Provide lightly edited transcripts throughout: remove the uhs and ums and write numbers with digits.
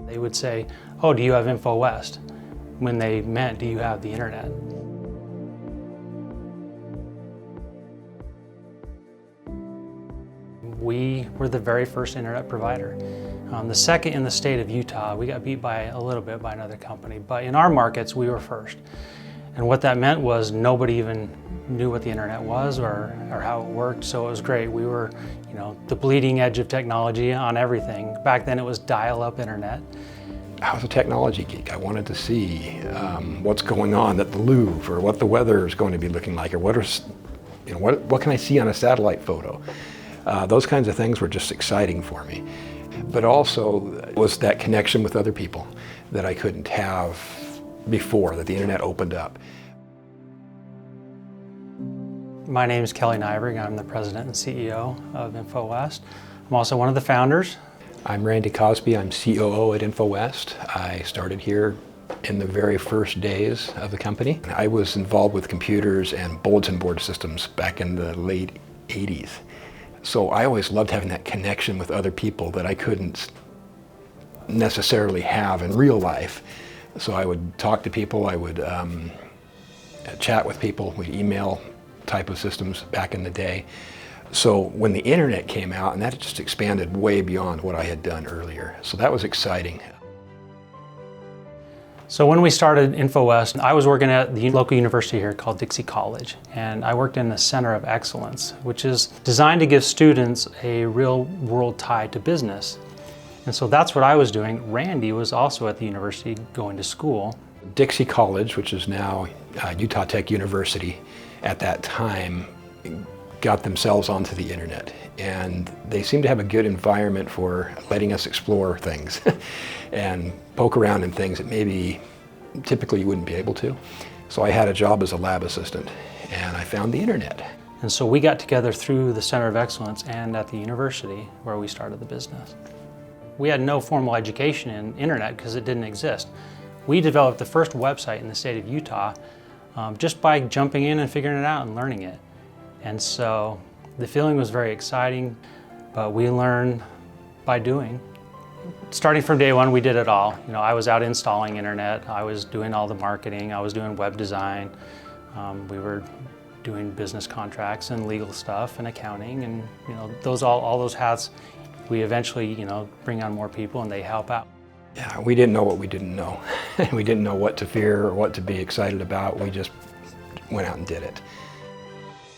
They would say, "Oh, do you have InfoWest?" when they meant, "Do you have the internet?" We were the very first internet provider. The second in the state of Utah. We got beat by a little bit by another company, but in our markets, we were first. And what that meant was nobody even knew what the internet was or how it worked, so it was great. We were, the bleeding edge of technology on everything. Back then it was dial-up internet. I was a technology geek. I wanted to see what's going on at the Louvre, or what the weather is going to be looking like, or what can I see on a satellite photo. Those kinds of things were just exciting for me. But also was that connection with other people that I couldn't have before, that the internet opened up. My name is Kelly Nyberg. I'm the president and CEO of InfoWest. I'm also one of the founders. I'm Randy Cosby. I'm COO at InfoWest. I started here in the very first days of the company. I was involved with computers and bulletin board systems back in the late 80s. So I always loved having that connection with other people that I couldn't necessarily have in real life. So I would talk to people, I would chat with people, we'd email type of systems back in the day. So when the internet came out, and that just expanded way beyond what I had done earlier. So that was exciting. So when we started InfoWest, I was working at the local university here called Dixie College, and I worked in the Center of Excellence, which is designed to give students a real world tie to business. And so that's what I was doing. Randy was also at the university going to school. Dixie College, which is now Utah Tech University, at that time got themselves onto the internet, and they seemed to have a good environment for letting us explore things and poke around in things that maybe typically you wouldn't be able to. So I had a job as a lab assistant, and I found the internet. And so we got together through the Center of Excellence and at the university where we started the business. We had no formal education in internet because it didn't exist. We developed the first website in the state of Utah just by jumping in and figuring it out and learning it. And so the feeling was very exciting, but we learned by doing. Starting from day one, we did it all. I was out installing internet, I was doing all the marketing, I was doing web design, we were doing business contracts and legal stuff and accounting, and all those hats. We eventually, bring on more people and they help out. Yeah, we didn't know what we didn't know. We didn't know what to fear or what to be excited about. We just went out and did it.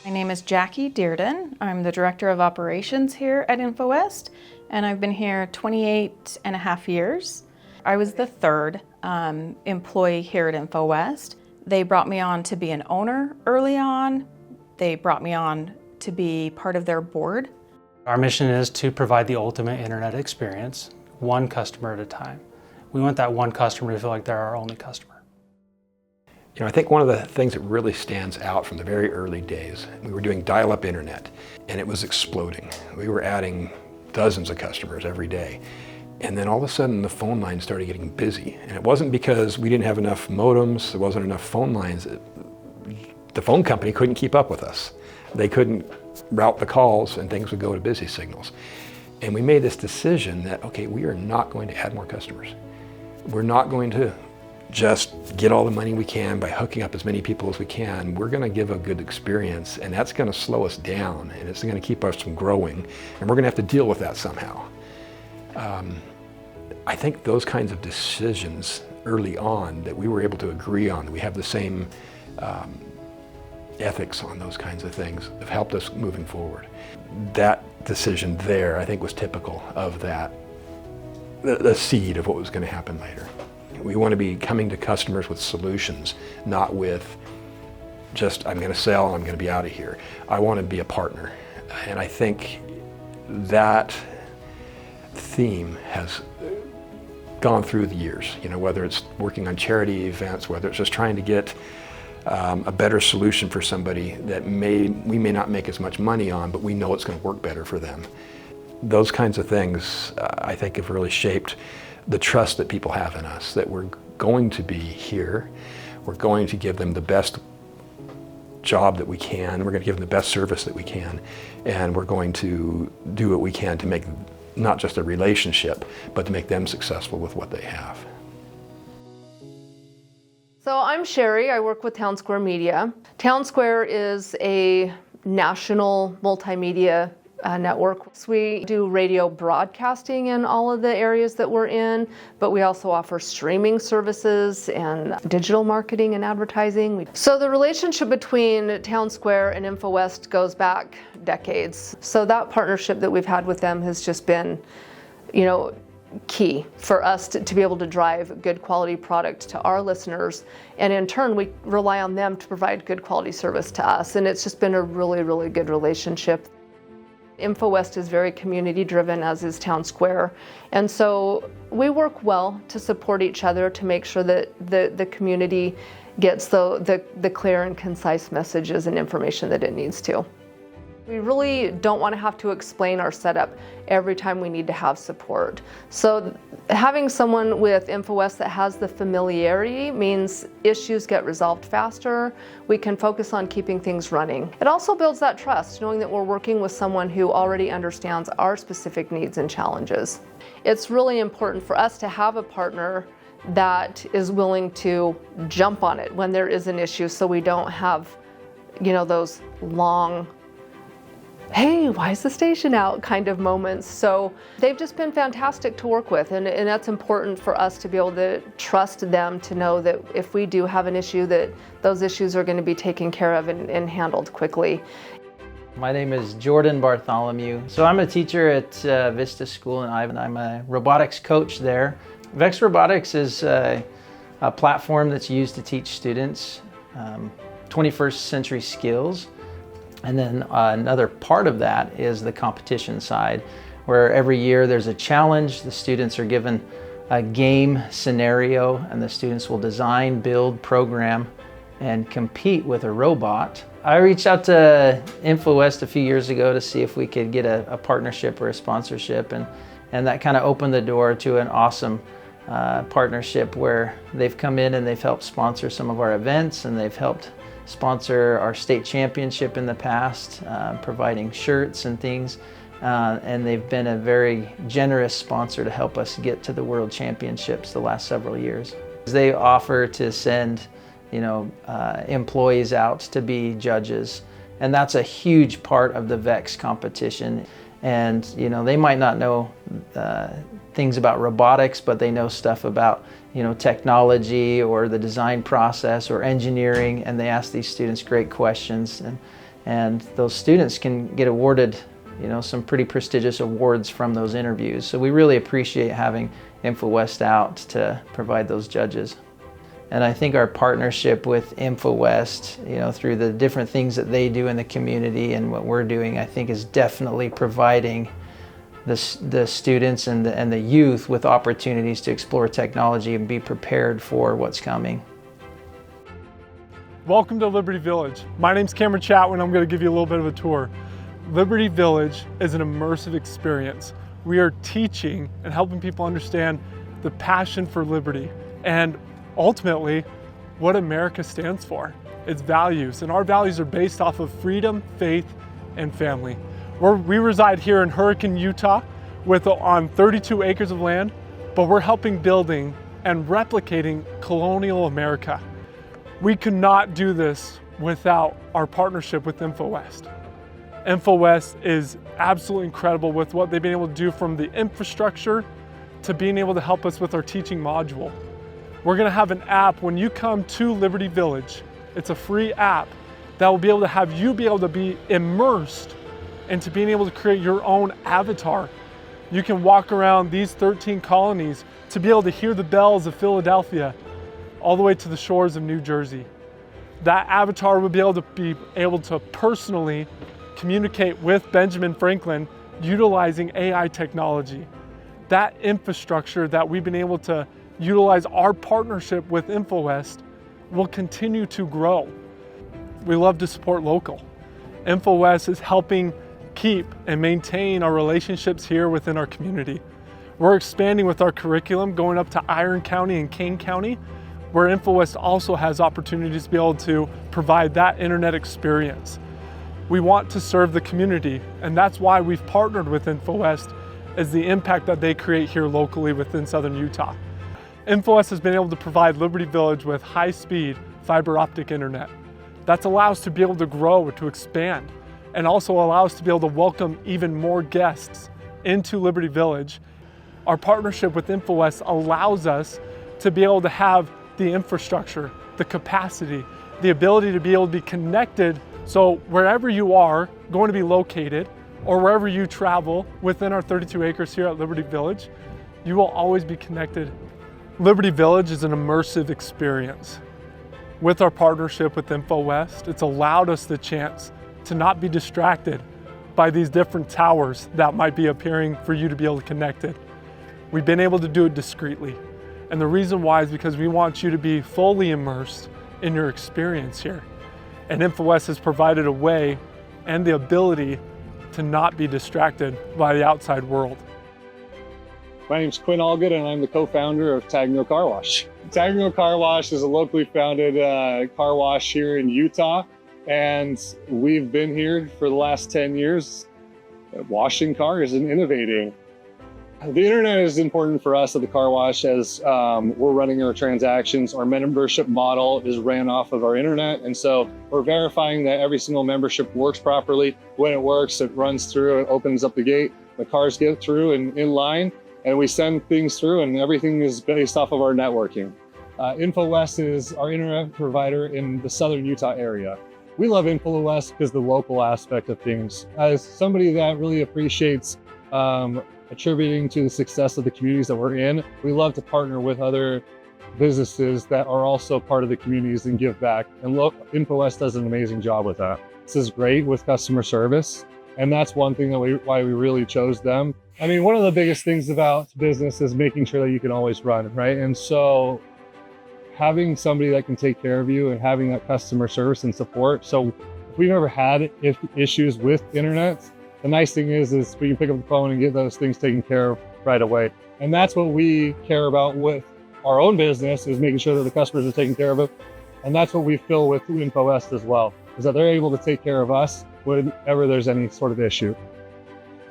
My name is Jackie Dearden. I'm the Director of Operations here at InfoWest, and I've been here 28 and a half years. I was the third employee here at InfoWest. They brought me on to be an owner early on. They brought me on to be part of their board. Our mission is to provide the ultimate internet experience, one customer at a time. We want that one customer to feel like they're our only customer. I think one of the things that really stands out from the very early days, we were doing dial-up internet, and it was exploding. We were adding dozens of customers every day. And then all of a sudden the phone lines started getting busy. And it wasn't because we didn't have enough modems, there wasn't enough phone lines. The phone company couldn't keep up with us. They couldn't route the calls, and things would go to busy signals. And we made this decision that, okay, we are not going to add more customers. We're not going to just get all the money we can by hooking up as many people as we can. We're going to give a good experience, and that's going to slow us down, and it's going to keep us from growing, and we're going to have to deal with that somehow. I think those kinds of decisions early on that we were able to agree on, that we have the same ethics on those kinds of things, have helped us moving forward. That decision there, I think, was typical of that, the seed of what was going to happen later. We want to be coming to customers with solutions, not with just, I'm going to sell and I'm going to be out of here. I want to be a partner. And I think that theme has gone through the years, whether it's working on charity events, whether it's just trying to get a better solution for somebody that we may not make as much money on, but we know it's going to work better for them. Those kinds of things, I think, have really shaped the trust that people have in us, that we're going to be here, we're going to give them the best job that we can, we're going to give them the best service that we can, and we're going to do what we can to make not just a relationship, but to make them successful with what they have. So I'm Sherry. I work with Town Square Media. Town Square is a national multimedia network. So we do radio broadcasting in all of the areas that we're in, but we also offer streaming services and digital marketing and advertising. So the relationship between Town Square and InfoWest goes back decades. So that partnership that we've had with them has just been, key for us to be able to drive good quality product to our listeners, and in turn we rely on them to provide good quality service to us, and it's just been a really, really good relationship. InfoWest is very community driven, as is Town Square, and so we work well to support each other to make sure that the community gets the clear and concise messages and information that it needs to. We really don't want to have to explain our setup every time we need to have support. So having someone with InfoWest that has the familiarity means issues get resolved faster. We can focus on keeping things running. It also builds that trust, knowing that we're working with someone who already understands our specific needs and challenges. It's really important for us to have a partner that is willing to jump on it when there is an issue, so we don't have, those long, hey, why is the station out kind of moments. So they've just been fantastic to work with, and that's important for us to be able to trust them to know that if we do have an issue, that those issues are going to be taken care of and handled quickly. My name is Jordan Bartholomew. So I'm a teacher at Vista School in Ivan. I'm a robotics coach there. Vex Robotics is a platform that's used to teach students 21st century skills. And then another part of that is the competition side, where every year there's a challenge. The students are given a game scenario, and the students will design, build, program, and compete with a robot. I reached out to InfoWest a few years ago to see if we could get a partnership or a sponsorship, and that kind of opened the door to an awesome partnership where they've come in and they've helped sponsor some of our events, and they've helped sponsor our state championship in the past, providing shirts and things, and they've been a very generous sponsor to help us get to the World Championships the last several years. They offer to send employees out to be judges, and that's a huge part of the VEX competition. And they might not know things about robotics, but they know stuff about technology or the design process or engineering, and they ask these students great questions, and those students can get awarded some pretty prestigious awards from those interviews. So we really appreciate having InfoWest out to provide those judges. And I think our partnership with InfoWest, through the different things that they do in the community and what we're doing, I think is definitely providing the students and the youth with opportunities to explore technology and be prepared for what's coming. Welcome to Liberty Village. My name's Cameron Chatwin. I'm going to give you a little bit of a tour. Liberty Village is an immersive experience. We are teaching and helping people understand the passion for liberty and ultimately what America stands for, its values. And our values are based off of freedom, faith, and family. We reside here in Hurricane, Utah on 32 acres of land, but we're helping building and replicating colonial America. We could not do this without our partnership with InfoWest. InfoWest is absolutely incredible with what they've been able to do, from the infrastructure to being able to help us with our teaching module. We're going to have an app when you come to Liberty Village. It's a free app that will be able to have you be able to be immersed into being able to create your own avatar. You can walk around these 13 colonies to be able to hear the bells of Philadelphia all the way to the shores of New Jersey. That avatar will be able to personally communicate with Benjamin Franklin utilizing AI technology. That infrastructure that we've been able to utilize our partnership with InfoWest will continue to grow. We love to support local. InfoWest is helping keep and maintain our relationships here within our community. We're expanding with our curriculum, going up to Iron County and Kane County, where InfoWest also has opportunities to be able to provide that internet experience. We want to serve the community, and that's why we've partnered with InfoWest is the impact that they create here locally within southern Utah. InfoWest has been able to provide Liberty Village with high-speed fiber optic internet. That allows us to be able to grow, to expand, and also allow us to be able to welcome even more guests into Liberty Village. Our partnership with InfoWest allows us to be able to have the infrastructure, the capacity, the ability to be able to be connected, so wherever you are going to be located or wherever you travel within our 32 acres here at Liberty Village, you will always be connected. Liberty Village is an immersive experience. With our partnership with InfoWest, it's allowed us the chance to not be distracted by these different towers that might be appearing for you to be able to connect it. We've been able to do it discreetly. And the reason why is because we want you to be fully immersed in your experience here. And InfoWest has provided a way and the ability to not be distracted by the outside world. My name's Quinn Allgood, and I'm the co-founder of Tagno Car Wash. Tagno Car Wash is a locally founded car wash here in Utah, and we've been here for the last 10 years washing cars and innovating. The internet is important for us at the car wash as we're running our transactions. Our membership model is ran off of our internet, and so we're verifying that every single membership works properly. When it works, it runs through, it opens up the gate, the cars get through and in line, and we send things through, and everything is based off of our networking. InfoWest is our internet provider in the southern Utah area. We love InfoWest because the local aspect of things. As somebody that really appreciates attributing to the success of the communities that we're in, we love to partner with other businesses that are also part of the communities and give back. And InfoWest does an amazing job with that. This is great with customer service, and that's one thing that why we really chose them. I mean, one of the biggest things about business is making sure that you can always run, right? And so having somebody that can take care of you and having that customer service and support. So if we've ever had issues with internet, the nice thing is we can pick up the phone and get those things taken care of right away. And that's what we care about with our own business, is making sure that the customers are taken care of it. And that's what we feel with InfoWest as well, is that they're able to take care of us whenever there's any sort of issue.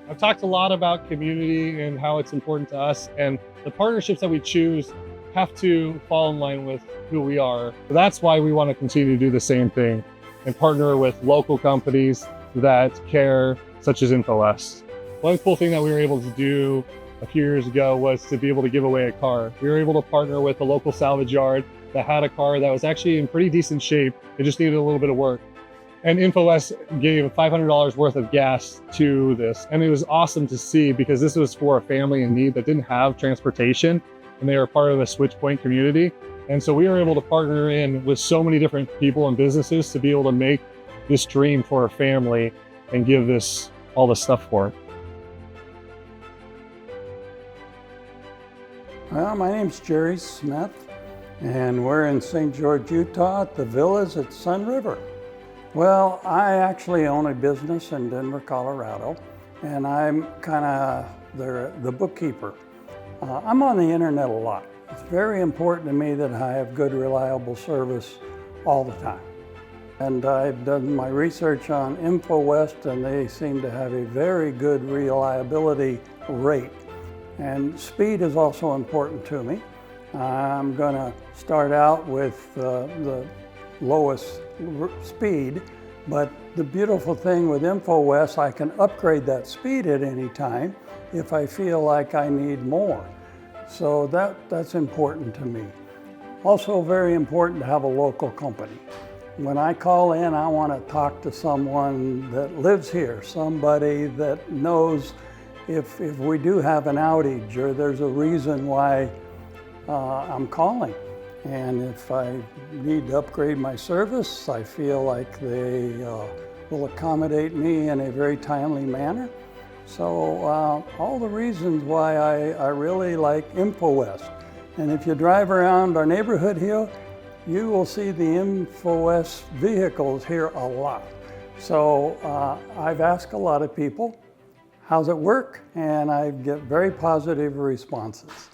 I've talked a lot about community and how it's important to us, and the partnerships that we choose have to fall in line with who we are. That's why we want to continue to do the same thing and partner with local companies that care, such as InfoWest. One cool thing that we were able to do a few years ago was to be able to give away a car. We were able to partner with a local salvage yard that had a car that was actually in pretty decent shape. It just needed a little bit of work. And InfoWest gave $500 worth of gas to this. And it was awesome to see, because this was for a family in need that didn't have transportation, and they were part of a switch point community. And so we were able to partner in with so many different people and businesses to be able to make this dream for a family and give this all the stuff for it. Well, my name's Jerry Smith, and we're in St. George, Utah at the villas at Sun River. Well, I actually own a business in Denver, Colorado, and I'm kind of the bookkeeper. I'm on the internet a lot. It's very important to me that I have good, reliable service all the time. And I've done my research on InfoWest, and they seem to have a very good reliability rate. And speed is also important to me. I'm going to start out with the lowest speed, but the beautiful thing with InfoWest, I can upgrade that speed at any time if I feel like I need more. So that's important to me. Also very important to have a local company. When I call in, I want to talk to someone that lives here, somebody that knows if we do have an outage or there's a reason why I'm calling. And if I need to upgrade my service, I feel like they will accommodate me in a very timely manner. So all the reasons why I really like InfoWest. And if you drive around our neighborhood here, you will see the InfoWest vehicles here a lot. So I've asked a lot of people, how's it work? And I get very positive responses.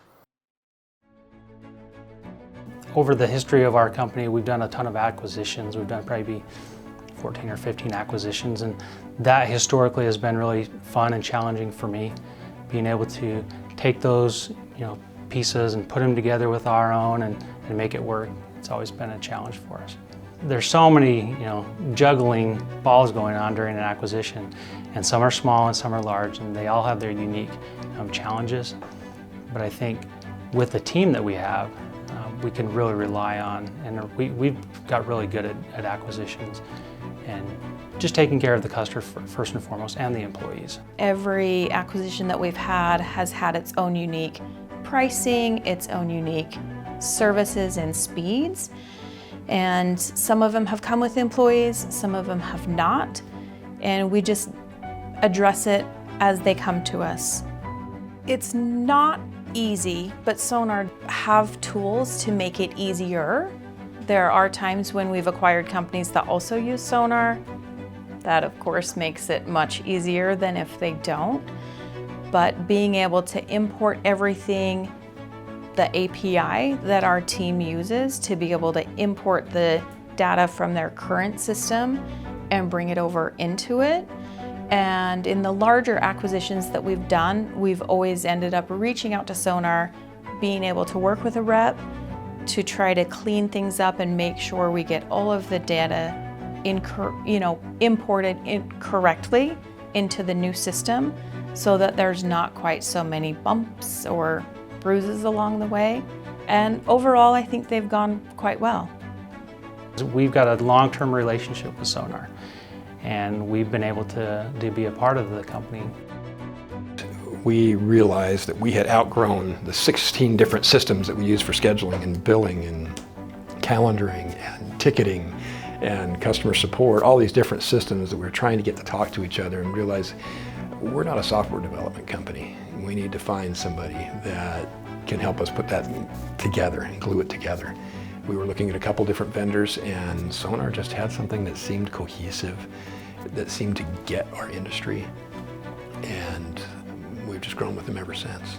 Over the history of our company, we've done a ton of acquisitions. We've done probably 14 or 15 acquisitions, and that historically has been really fun and challenging for me. being able to take those pieces and put them together with our own and make it work, it's always been a challenge for us. There's so many juggling balls going on during an acquisition, and some are small and some are large, and they all have their unique challenges. But I think with the team that we have, we can really rely on, and we've got really good at acquisitions and just taking care of the customer first and foremost, and the employees. Every acquisition that we've had has had its own unique pricing, its own unique services and speeds. And some of them have come with employees, some of them have not. And we just address it as they come to us. It's not easy, but Sonar have tools to make it easier. There are times when we've acquired companies that also use Sonar. That of course makes it much easier than if they don't. But being able to import everything, the API that our team uses to be able to import the data from their current system and bring it over into it. And in the larger acquisitions that we've done, we've always ended up reaching out to Sonar, being able to work with a rep to try to clean things up and make sure we get all of the data imported correctly into the new system, so that there's not quite so many bumps or bruises along the way. And overall, I think they've gone quite well. We've got a long-term relationship with Sonar, and we've been able to be a part of the company. We realized that we had outgrown the 16 different systems that we use for scheduling and billing and calendaring and ticketing and customer support, all these different systems that we were trying to get to talk to each other, and realize we're not a software development company. We need to find somebody that can help us put that together and glue it together. We were looking at a couple different vendors, and Sonar just had something that seemed cohesive, that seemed to get our industry, and we've just grown with them ever since.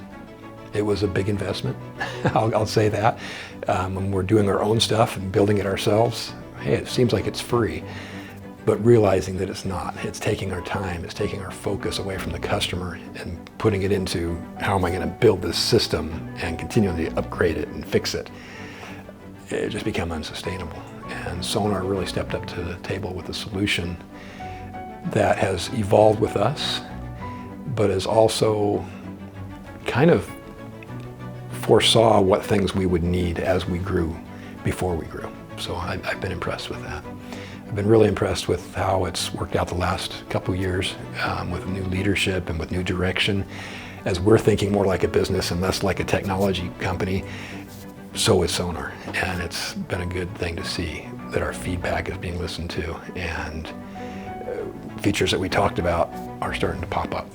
It was a big investment, I'll say that. When we're doing our own stuff and building it ourselves, hey, it seems like it's free, but realizing that it's not. It's taking our time, it's taking our focus away from the customer and putting it into how am I going to build this system and continually upgrade it and fix it. It just became unsustainable. And Sonar really stepped up to the table with a solution that has evolved with us, but has also kind of foresaw what things we would need as we grew before we grew. So I've been impressed with that. I've been really impressed with how it's worked out the last couple years with new leadership and with new direction. As we're thinking more like a business and less like a technology company, so is Sonar. And it's been a good thing to see that our feedback is being listened to, and features that we talked about are starting to pop up.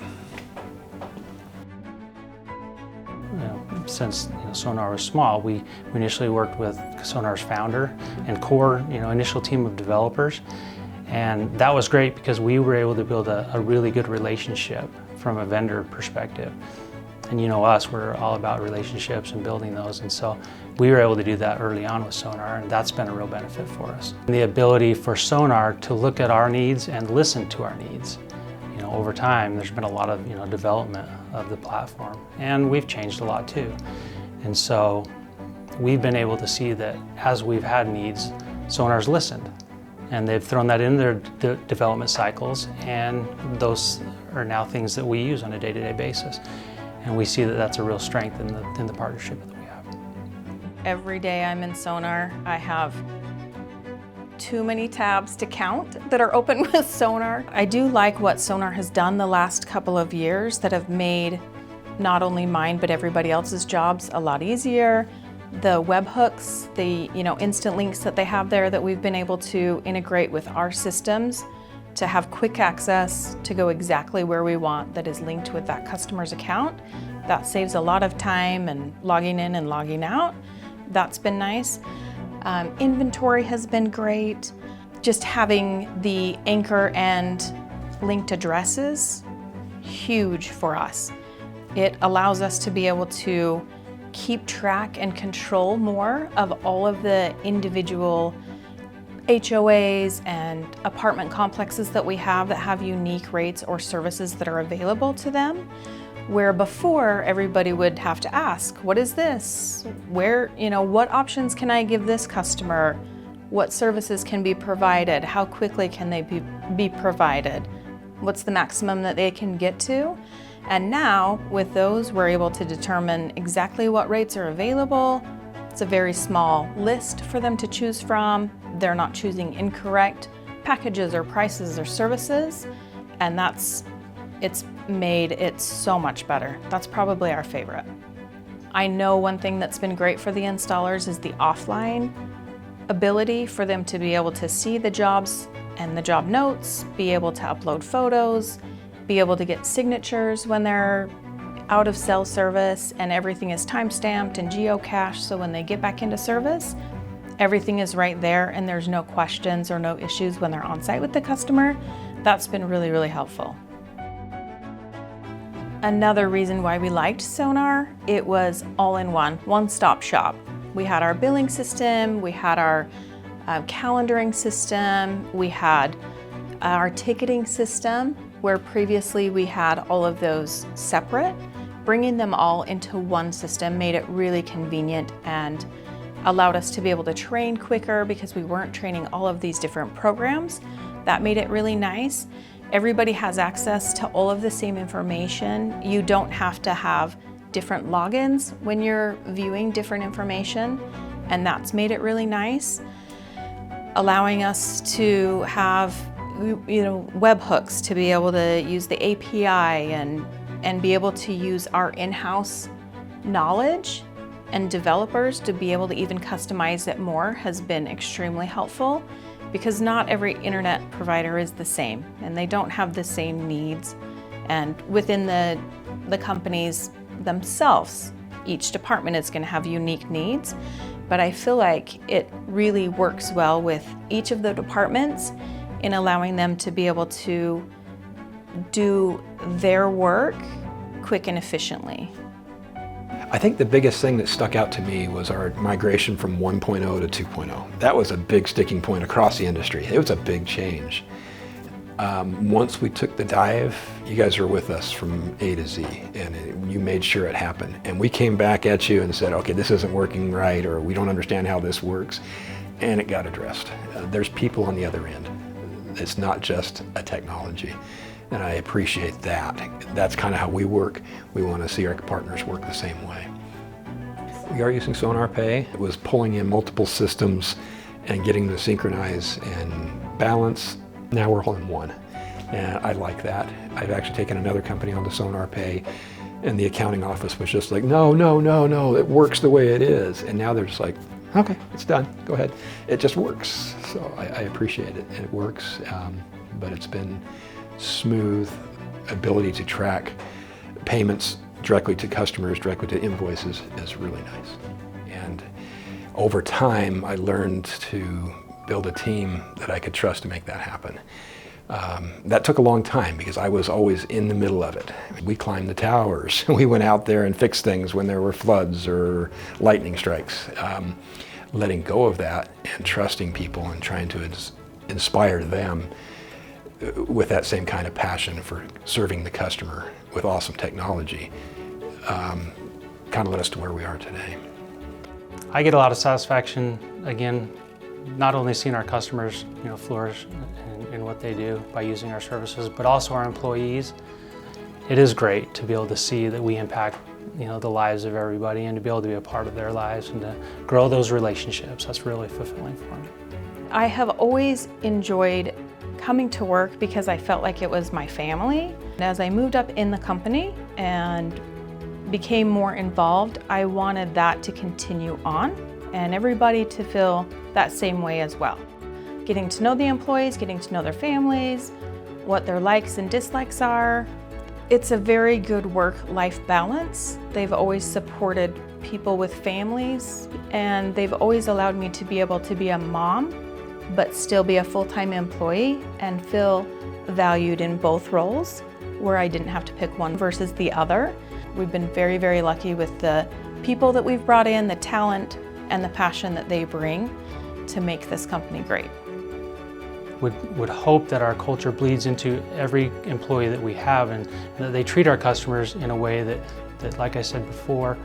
Since Sonar was small, we initially worked with Sonar's founder and core initial team of developers, and that was great because we were able to build a really good relationship from a vendor perspective. And us, we're all about relationships and building those, and so we were able to do that early on with Sonar, and that's been a real benefit for us. And the ability for Sonar to look at our needs and listen to our needs. Over time, there's been a lot of development of the platform, and we've changed a lot too. And so we've been able to see that as we've had needs, Sonar's listened, and they've thrown that in their development cycles, and those are now things that we use on a day-to-day basis. And we see that that's a real strength in the partnership that we have. Every day I'm in Sonar, I have too many tabs to count that are open with Sonar. I do like what Sonar has done the last couple of years that have made not only mine but everybody else's jobs a lot easier. The webhooks, the instant links that they have there that we've been able to integrate with our systems to have quick access to go exactly where we want that is linked with that customer's account. That saves a lot of time and logging in and logging out. That's been nice. Inventory has been great. Just having the anchor and linked addresses, huge for us. It allows us to be able to keep track and control more of all of the individual HOAs and apartment complexes that we have that have unique rates or services that are available to them. Where before everybody would have to ask, what is this? Where, what options can I give this customer? What services can be provided? How quickly can they be provided? What's the maximum that they can get to? And now with those, we're able to determine exactly what rates are available. It's a very small list for them to choose from. They're not choosing incorrect packages or prices or services, and it's made it so much better. That's probably our favorite. I know one thing that's been great for the installers is the offline ability for them to be able to see the jobs and the job notes, be able to upload photos, be able to get signatures when they're out of cell service, and everything is time-stamped and geocached, so when they get back into service, everything is right there and there's no questions or no issues when they're on site with the customer. That's been really, really helpful. Another reason why we liked Sonar, it was all-in-one, one-stop shop. We had our billing system, we had our calendaring system, we had our ticketing system, where previously we had all of those separate. Bringing them all into one system made it really convenient and allowed us to be able to train quicker because we weren't training all of these different programs. That made it really nice. Everybody has access to all of the same information. You don't have to have different logins when you're viewing different information, and that's made it really nice. Allowing us to have webhooks to be able to use the API and be able to use our in-house knowledge and developers to be able to even customize it more has been extremely helpful, because not every internet provider is the same and they don't have the same needs. And within the companies themselves, each department is going to have unique needs, but I feel like it really works well with each of the departments in allowing them to be able to do their work quick and efficiently. I think the biggest thing that stuck out to me was our migration from 1.0 to 2.0. That was a big sticking point across the industry. It was a big change. Once we took the dive, you guys were with us from A to Z, and you made sure it happened. And we came back at you and said, okay, this isn't working right, or we don't understand how this works, and it got addressed. There's people on the other end. It's not just a technology, and I appreciate that. That's kind of how we work. We want to see our partners work the same way. We are using Sonar Pay. It was pulling in multiple systems and getting them to synchronize and balance. Now we're all in one, and I like that. I've actually taken another company onto Sonar Pay, and the accounting office was just like, no, it works the way it is. And now they're just like, okay, it's done, go ahead. It just works. So I appreciate it, and it works, but it's been smooth. Ability to track payments directly to customers, directly to invoices is really nice. And over time, I learned to build a team that I could trust to make that happen. That took a long time because I was always in the middle of it. We climbed the towers. We went out there and fixed things when there were floods or lightning strikes. Letting go of that and trusting people and trying to inspire them with that same kind of passion for serving the customer with awesome technology kind of led us to where we are today. I get a lot of satisfaction, again, not only seeing our customers flourish in what they do by using our services, but also our employees. It is great to be able to see that we impact the lives of everybody, and to be able to be a part of their lives and to grow those relationships. That's really fulfilling for me. I have always enjoyed coming to work because I felt like it was my family. And as I moved up in the company and became more involved, I wanted that to continue on and everybody to feel that same way as well. Getting to know the employees, getting to know their families, what their likes and dislikes are. It's a very good work-life balance. They've always supported people with families, and they've always allowed me to be able to be a mom, but still be a full-time employee and feel valued in both roles, where I didn't have to pick one versus the other. We've been very, very lucky with the people that we've brought in, the talent and the passion that they bring to make this company great. would hope that our culture bleeds into every employee that we have, and that they treat our customers in a way that like I said before,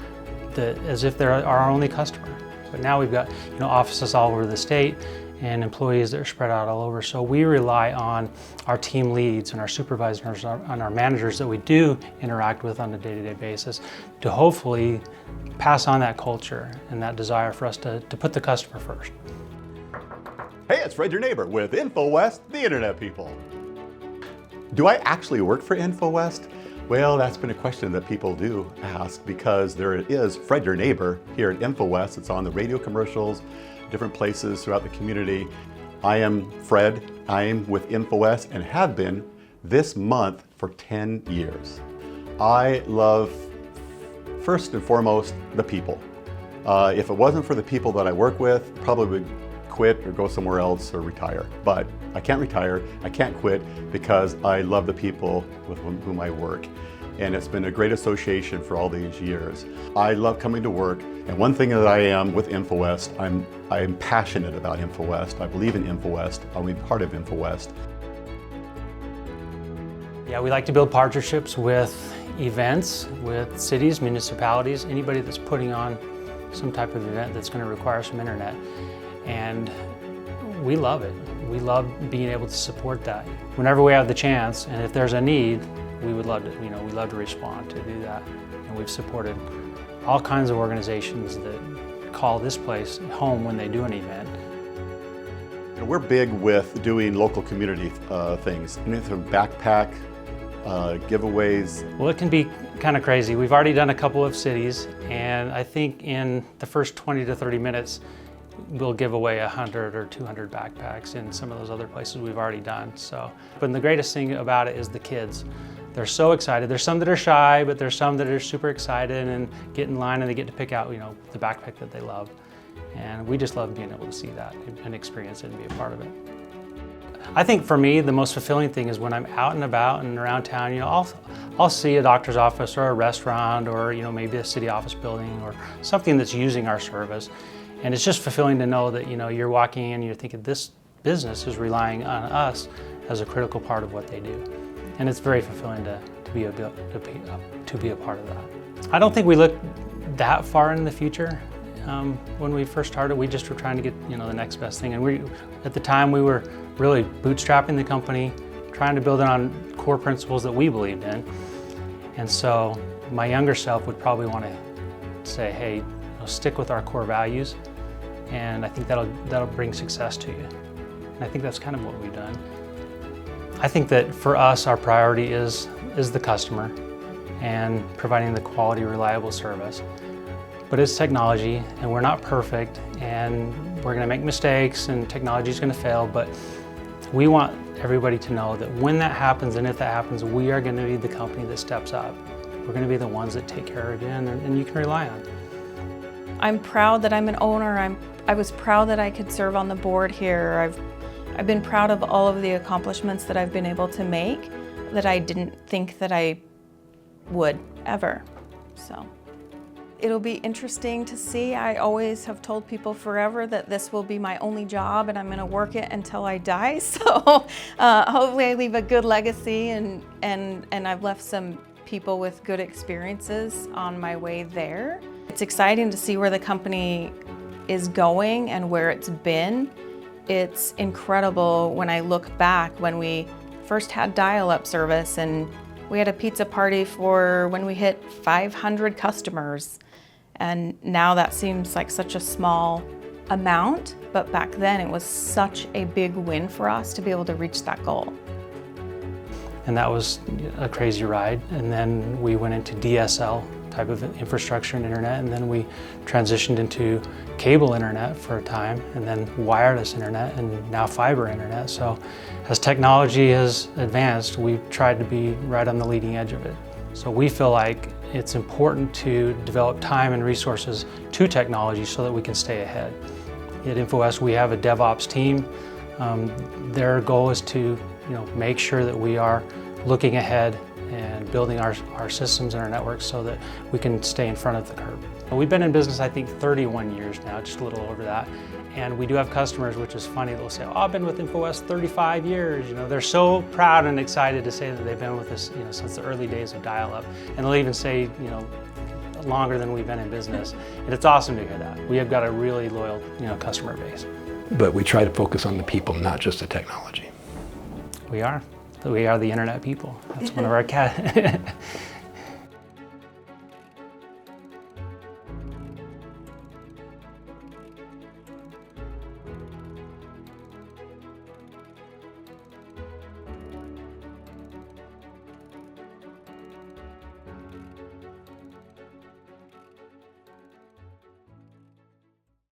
that as if they're our only customer. But now we've got offices all over the state and employees that are spread out all over. So we rely on our team leads and our supervisors and our managers that we do interact with on a day-to-day basis to hopefully pass on that culture and that desire for us to put the customer first. Hey, it's Fred, your neighbor, with InfoWest, the Internet people. Do I actually work for InfoWest? Well, that's been a question that people do ask, because there is Fred, your neighbor, here at InfoWest. It's on the radio commercials, different places throughout the community. I am Fred. I am with InfoWest and have been this month for 10 years. I love, first and foremost, the people. If it wasn't for the people that I work with, probably would quit or go somewhere else or retire. But I can't retire, I can't quit, because I love the people with whom I work. And it's been a great association for all these years. I love coming to work, and one thing that I am with InfoWest, I'm passionate about InfoWest. I believe in InfoWest. I'll be part of InfoWest. Yeah, we like to build partnerships with events, with cities, municipalities, anybody that's putting on some type of event that's going to require some internet. And we love it. We love being able to support that. Whenever we have the chance, and if there's a need, we would love to, we love to respond to do that. And we've supported all kinds of organizations that call this place home when they do an event. We're big with doing local community things, anything from backpack, giveaways. Well, it can be kind of crazy. We've already done a couple of cities, and I think in the first 20 to 30 minutes, we'll give away 100 or 200 backpacks in some of those other places we've already done. But the greatest thing about it is the kids. They're so excited. There's some that are shy, but there's some that are super excited and get in line and they get to pick out, the backpack that they love. And we just love being able to see that and experience it and be a part of it. I think for me, the most fulfilling thing is when I'm out and about and around town, I'll see a doctor's office or a restaurant or, maybe a city office building or something that's using our service. And it's just fulfilling to know that, you're walking in and you're thinking this business is relying on us as a critical part of what they do. And it's very fulfilling to be a part of that. I don't think we looked that far in the future. When we first started, we just were trying to get, the next best thing. And at the time, we were really bootstrapping the company, trying to build it on core principles that we believed in. And so my younger self would probably want to say, hey, stick with our core values, and I think that'll bring success to you. And I think that's kind of what we've done. I think that for us, our priority is the customer and providing the quality, reliable service. But it's technology, and we're not perfect, and we're going to make mistakes, and technology is going to fail, but we want everybody to know that when that happens, and if that happens, we are going to be the company that steps up. We're going to be the ones that take care of you, and you can rely on. I'm proud that I'm an owner. I was proud that I could serve on the board here. I've been proud of all of the accomplishments that I've been able to make that I didn't think that I would ever. So it'll be interesting to see. I always have told people forever that this will be my only job and I'm going to work it until I die. So hopefully I leave a good legacy and I've left some people with good experiences on my way there. It's exciting to see where the company is going and where it's been. It's incredible when I look back when we first had dial-up service and we had a pizza party for when we hit 500 customers. And now that seems like such a small amount, but back then it was such a big win for us to be able to reach that goal. And that was a crazy ride. And then we went into DSL type of infrastructure and internet, and then we transitioned into cable internet for a time, and then wireless internet, and now fiber internet. So as technology has advanced, we've tried to be right on the leading edge of it. So we feel like it's important to develop time and resources to technology so that we can stay ahead. At InfoWest, we have a DevOps team. Their goal is to make sure that we are looking ahead and building our systems and our networks so that we can stay in front of the curve. We've been in business, I think, 31 years now, just a little over that. And we do have customers, which is funny, they'll say, oh, I've been with InfoWest 35 years. They're so proud and excited to say that they've been with us since the early days of dial-up. And they'll even say, longer than we've been in business. And it's awesome to hear that. We have got a really loyal, customer base. But we try to focus on the people, not just the technology. We are the internet people. That's one of our